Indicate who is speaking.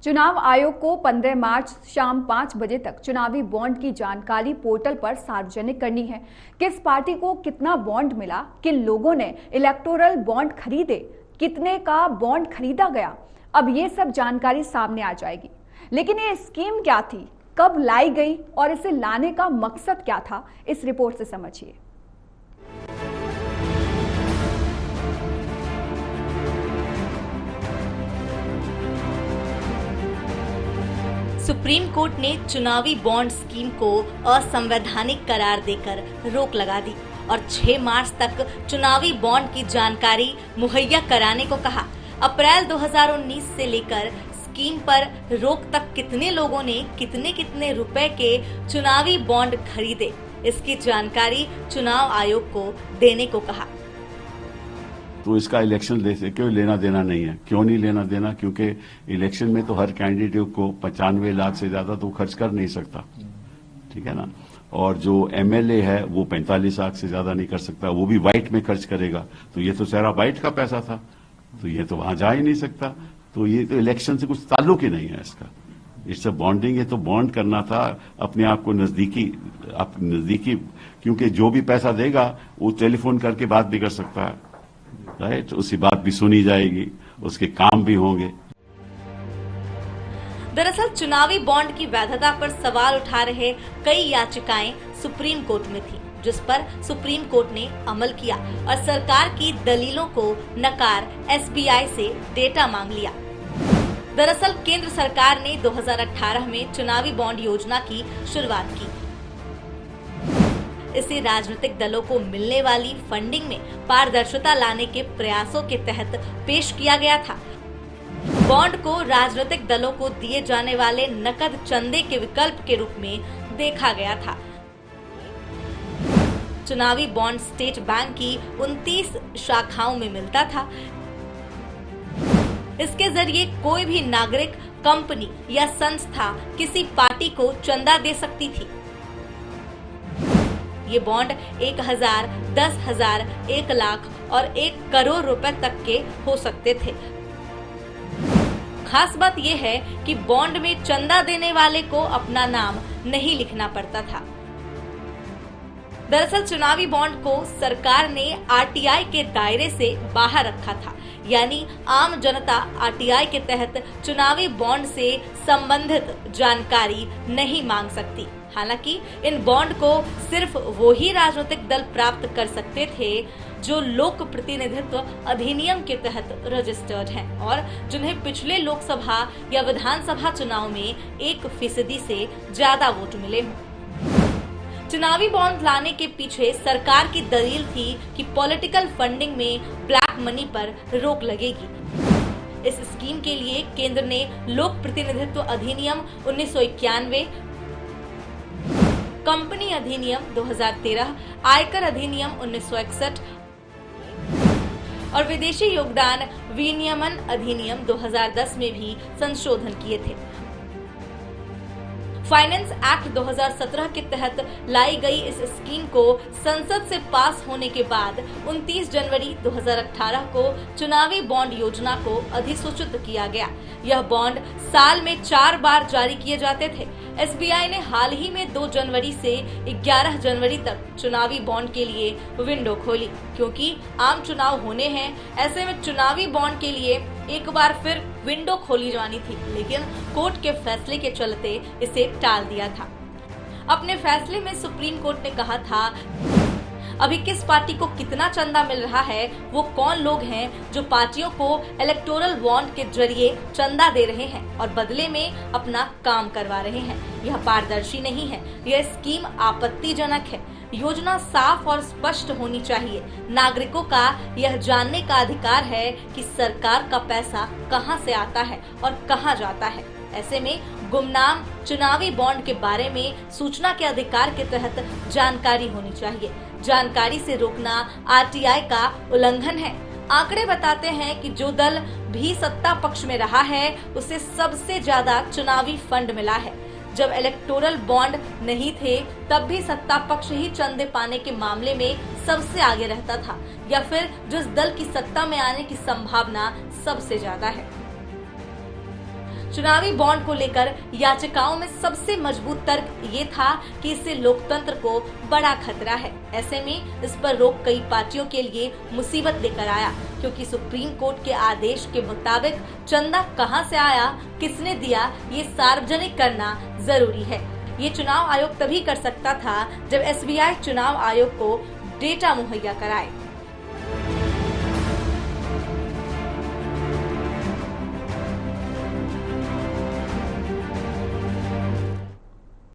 Speaker 1: चुनाव आयोग को 15 मार्च शाम 5 बजे तक चुनावी बॉन्ड की जानकारी पोर्टल पर सार्वजनिक करनी है। किस पार्टी को कितना बॉन्ड मिला, किन लोगों ने इलेक्टोरल बॉन्ड खरीदे, कितने का बॉन्ड खरीदा गया, अब ये सब जानकारी सामने आ जाएगी। लेकिन ये स्कीम क्या थी, कब लाई गई और इसे लाने का मकसद क्या था, इस रिपोर्ट से समझिए।
Speaker 2: सुप्रीम कोर्ट ने चुनावी बॉन्ड स्कीम को असंवैधानिक करार देकर रोक लगा दी और 6 मार्च तक चुनावी बॉन्ड की जानकारी मुहैया कराने को कहा। अप्रैल 2019 से लेकर स्कीम पर रोक तक कितने लोगों ने कितने रुपए के चुनावी बॉन्ड खरीदे, इसकी जानकारी चुनाव आयोग को देने को कहा।
Speaker 3: तो इसका इलेक्शन से क्यों लेना देना नहीं है? क्यों नहीं लेना देना? क्योंकि इलेक्शन में तो हर कैंडिडेट को 95 लाख से ज्यादा तो खर्च कर नहीं सकता, ठीक है ना। और जो एमएलए है वो 45 लाख से ज्यादा नहीं कर सकता, वो भी वाइट में खर्च करेगा। तो ये तो सारा वाइट का पैसा था, तो ये तो वहां जा ही नहीं सकता। तो ये तो इलेक्शन से कुछ ताल्लुक ही नहीं है इसका। इट्स अ बॉन्डिंग है, तो बॉन्ड करना था अपने आप को नजदीकी, क्योंकि जो भी पैसा देगा वो टेलीफोन करके बात भी कर सकता है, राइट। उसकी बात भी सुनी जाएगी, उसके काम भी होंगे।
Speaker 2: दरअसल चुनावी बॉन्ड की वैधता पर सवाल उठा रहे कई याचिकाएं सुप्रीम कोर्ट में थी, जिस पर सुप्रीम कोर्ट ने अमल किया और सरकार की दलीलों को नकार एसबीआई से डेटा मांग लिया। दरअसल केंद्र सरकार ने 2018 में चुनावी बॉन्ड योजना की शुरुआत की। इसे राजनीतिक दलों को मिलने वाली फंडिंग में पारदर्शिता लाने के प्रयासों के तहत पेश किया गया था। बॉन्ड को राजनीतिक दलों को दिए जाने वाले नकद चंदे के विकल्प के रूप में देखा गया था। चुनावी बॉन्ड स्टेट बैंक की 29 शाखाओं में मिलता था। इसके जरिए कोई भी नागरिक, कंपनी या संस्था किसी पार्टी को चंदा दे सकती थी। ये बॉन्ड 1000, 10,000, 1 लाख और 1 करोड़ रुपए तक के हो सकते थे। खास बात यह है कि बॉन्ड में चंदा देने वाले को अपना नाम नहीं लिखना पड़ता था। दरअसल चुनावी बॉन्ड को सरकार ने आरटीआई के दायरे से बाहर रखा था, यानी आम जनता आरटीआई के तहत चुनावी बॉन्ड से संबंधित जानकारी नहीं मांग सकती। हालांकि इन बॉन्ड को सिर्फ वो ही राजनीतिक दल प्राप्त कर सकते थे जो लोक प्रतिनिधित्व अधिनियम के तहत रजिस्टर्ड हैं और जिन्हें पिछले लोकसभा या विधानसभा चुनाव में 1% से ज्यादा वोट मिले हों। चुनावी बॉन्ड लाने के पीछे सरकार की दलील थी कि पॉलिटिकल फंडिंग में ब्लैक मनी पर रोक लगेगी। इस स्कीम के लिए केंद्र ने लोक प्रतिनिधित्व अधिनियम 1991, कंपनी अधिनियम 2013, आयकर अधिनियम 1961 और विदेशी योगदान विनियमन अधिनियम 2010 में भी संशोधन किए थे। फाइनेंस एक्ट 2017 के तहत लाई गई इस स्कीम को संसद से पास होने के बाद 29 जनवरी 2018 को चुनावी बॉन्ड योजना को अधिसूचित किया गया। यह बॉन्ड साल में 4 बार जारी किए जाते थे। एसबीआई ने हाल ही में 2 जनवरी से 11 जनवरी तक चुनावी बॉन्ड के लिए विंडो खोली, क्योंकि आम चुनाव होने हैं। ऐसे में चुनावी बॉन्ड के लिए एक बार फिर विंडो खोली जानी थी, लेकिन कोर्ट के फैसले के चलते इसे टाल दिया था। अपने फैसले में सुप्रीम कोर्ट ने कहा था, अभी किस पार्टी को कितना चंदा मिल रहा है, वो कौन लोग हैं जो पार्टियों को इलेक्टोरल बॉन्ड के जरिए चंदा दे रहे हैं और बदले में अपना काम करवा रहे हैं, यह पारदर्शी नहीं है। यह स्कीम आपत्तिजनक है। योजना साफ और स्पष्ट होनी चाहिए। नागरिकों का यह जानने का अधिकार है कि सरकार का पैसा कहां से आता है और कहां जाता है। ऐसे में गुमनाम चुनावी बॉन्ड के बारे में सूचना के अधिकार के तहत जानकारी होनी चाहिए। जानकारी से रोकना आरटीआई का उल्लंघन है। आंकड़े बताते हैं कि जो दल भी सत्ता पक्ष में रहा है उसे सबसे ज्यादा चुनावी फंड मिला है। जब इलेक्टोरल बॉन्ड नहीं थे तब भी सत्ता पक्ष ही चंदे पाने के मामले में सबसे आगे रहता था, या फिर जिस दल की सत्ता में आने की संभावना सबसे ज्यादा है। चुनावी बॉन्ड को लेकर याचिकाओं में सबसे मजबूत तर्क ये था कि इससे लोकतंत्र को बड़ा खतरा है। ऐसे में इस पर रोक कई पार्टियों के लिए मुसीबत लेकर आया, क्योंकि सुप्रीम कोर्ट के आदेश के मुताबिक चंदा कहां से आया, किसने दिया, ये सार्वजनिक करना जरूरी है। ये चुनाव आयोग तभी कर सकता था जब SBI चुनाव आयोग को डेटा मुहैया कराए।